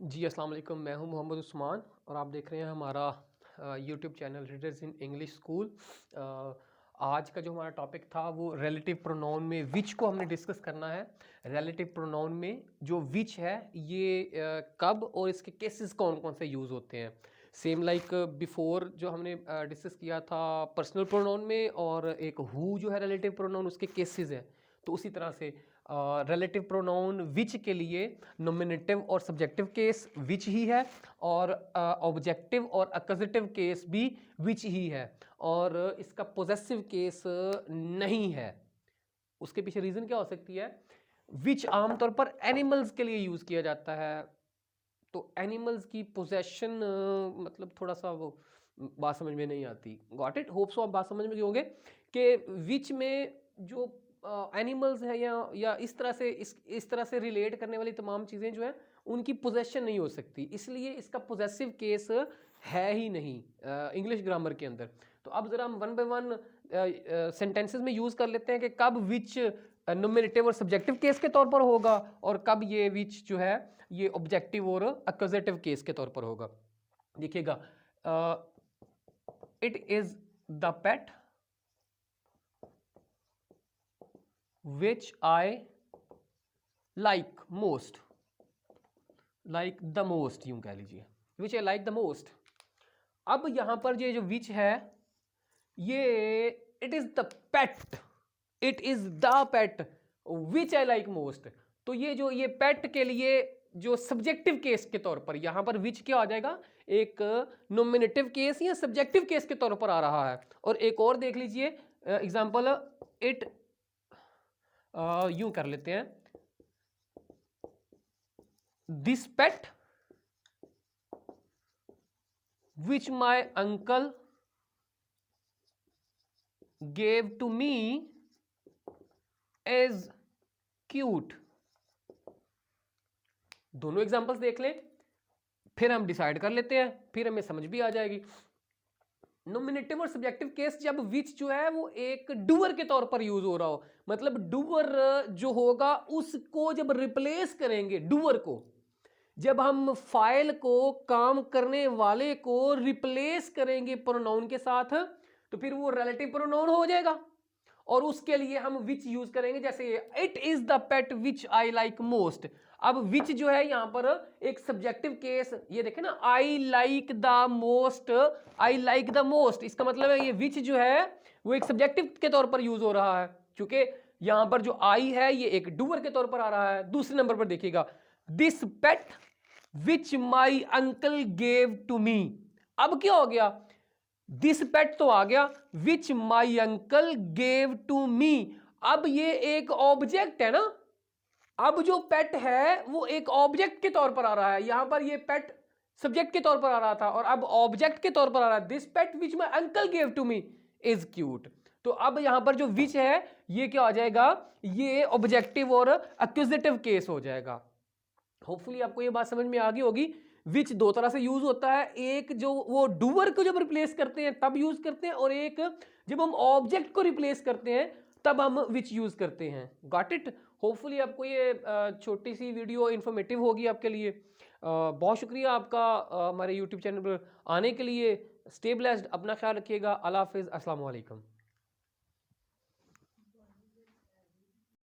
जी अस्सलाम वालेकुम। मैं हूं मोहम्मद उस्मान और आप देख रहे हैं हमारा YouTube channel readers in English school. आज का जो हमारा टॉपिक था वो रिलेटिव प्रोनाउन में विच को हमने डिस्कस करना है। रिलेटिव प्रोनाउन में जो विच है ये कब और इसके केसेस कौन कौन से यूज़ होते हैं। सेम लाइक बिफोर जो हमने डिस्कस किया था पर्सनल प्रोनाउन में, और एक हु जो है रिलेटिव प्रोनाउन उसके केसेस हैं। तो उसी तरह से रिलेटिव प्रोनाउन विच के लिए नॉमिनेटिव और सब्जेक्टिव केस विच ही है, और ऑब्जेक्टिव और अक्यूजेटिव केस भी विच ही है, और इसका पोजेसिव केस नहीं है। उसके पीछे रीजन क्या हो सकती है? विच आमतौर पर एनिमल्स के लिए यूज किया जाता है, तो एनिमल्स की पोजेशन मतलब थोड़ा सा वो बात समझ में नहीं आती। Got it? होप सो आप बात समझ में गए होंगे कि विच में जो एनिमल्स है या इस तरह से रिलेट करने वाली तमाम चीज़ें जो हैं उनकी पोजेशन नहीं हो सकती, इसलिए इसका पोजेसिव केस है ही नहीं इंग्लिश ग्रामर के अंदर। तो अब ज़रा हम वन बाय वन सेंटेंसेस में यूज़ कर लेते हैं कि कब विच नॉमिनेटिव और सब्जेक्टिव केस के तौर पर होगा और कब ये विच जो है ये ऑब्जेक्टिव और अक्यूजेटिव केस के तौर पर होगा। देखिएगा, it is the pet which I like most, like the most यूं कह लीजिए, विच आई लाइक द मोस्ट। अब यहां पर ये जो विच है ये it is the pet, it is the pet which I like most. तो ये पेट के लिए जो सब्जेक्टिव केस के तौर पर यहां पर विच क्या आ जाएगा, एक नॉमिनेटिव केस या सब्जेक्टिव केस के तौर पर आ रहा है। और एक और देख लीजिए एग्जांपल, इट यूं कर लेते हैं, this pet which my uncle gave to me is cute। दोनों एग्जांपल्स देख लें, फिर हम डिसाइड कर लेते हैं, फिर हमें समझ भी आ जाएगी। नॉमिनेटिव और सब्जेक्टिव केस जब विच जो है वो एक डूअर के तौर पर यूज हो रहा हो, मतलब डूअर जो होगा उसको जब रिप्लेस करेंगे, डूअर को जब हम फाइल को, काम करने वाले को रिप्लेस करेंगे प्रोनाउन के साथ, तो फिर वो रिलेटिव प्रोनाउन हो जाएगा और उसके लिए हम विच यूज करेंगे। जैसे it is the pet which I like most. अब विच जो है यहां पर एक सब्जेक्टिव केस, ये देखें ना, I like the most, I like the most, इसका मतलब है ये विच जो है वो एक सब्जेक्टिव के तौर पर यूज हो रहा है, क्योंकि यहां पर जो आई है ये एक डूअर के तौर पर आ रहा है। दूसरे नंबर पर देखिएगा, this pet which my uncle gave to me. अब क्या हो गया, दिस पेट तो आ गया, which my uncle gave to me. अब ये एक ऑब्जेक्ट है ना, अब जो पेट है वो एक ऑब्जेक्ट के तौर पर आ रहा है, यहां पर ये पेट सब्जेक्ट के तौर पर आ रहा था और अब ऑब्जेक्ट के तौर पर आ रहा है, this pet which my uncle gave to me is cute. तो अब यहां पर जो विच है ये क्या आ जाएगा, ये ऑब्जेक्टिव और एक्यूजेटिव केस हो जाएगा। होपफुली आपको ये बात समझ में आ गई होगी। विच दो तरह से यूज होता है, एक जो वो डूअर को जब रिप्लेस करते हैं तब यूज करते हैं, और एक जब हम ऑब्जेक्ट को रिप्लेस करते हैं तब हम विच यूज करते हैं। Got it? होपफुली आपको ये छोटी सी वीडियो इंफॉर्मेटिव होगी आपके लिए। बहुत शुक्रिया आपका हमारे यूट्यूब चैनल पर आने के लिए। स्टे ब्लेस्ड, अपना ख्याल रखिएगा। अल्लाह हाफिज़, अस्सलाम वालेकुम।